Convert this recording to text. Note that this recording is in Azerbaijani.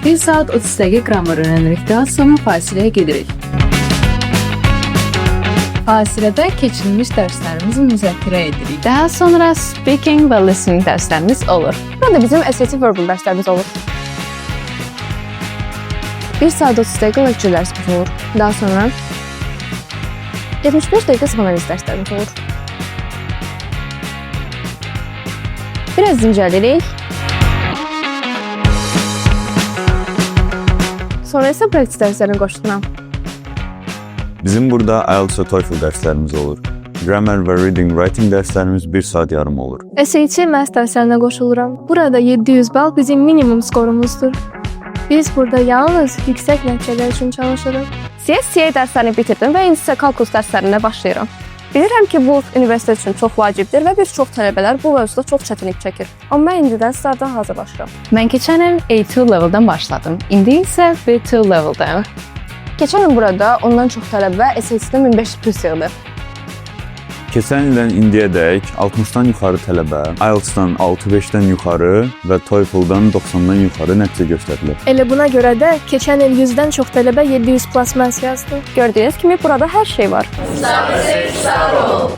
1 saat 30 dəqiqə qramar öyrənirik. Daha sonra fasiləyə gedirik. Fasilədə keçirilmiş dərslərimizi müzakirə edirik. Daha sonra speaking və listening dərslərimiz olur. Burada bizim SAT verbal dərslərimiz olur. 1 saat 30 dəqiqə lecture dərsimiz olur. Daha sonra 75 dəqiqə psixoanaliz dərslərimiz olur. Biraz dincəlirik. Sonra isə praktik dərslərinə qoşulam. Bizim burada IELTS və TOEFL dərslərimiz olur. Grammar və reading writing dərslərimiz 1 saat yarım olur. SAT math dərslərinə qoşuluram. Burada 700 bal bizim minimum skorumuzdur. Biz burada yalnız yüksək nəticələr üçün çalışırıq. CSCA dərslərini bitirdim və indi isə kalkulus dərslərinə başlayıram. Bilirəm ki, bu universitet üçün çox vacibdir və bir çox tələbələr bu mövzuda çox çətinlik çəkir. Amma mən indidən startdan hazırlaşıram. Mən keçən il A2 leveldən başladım. İndi isə B2 leveldayım. Keçən il burada ondan çox tələbə SAT-dən 1500+ yığdı. Keçən ildən indiyədək 60-dan yuxarı tələbə, IELTS-dan 6-5-dən yuxarı və TOEFL-dan 90-dan yuxarı nəticə göstərilir. Elə buna görə də keçən il 100-dən çox tələbə 700+ math yazdı. Gördüyünüz kimi burada hər şey var. Sağ ol.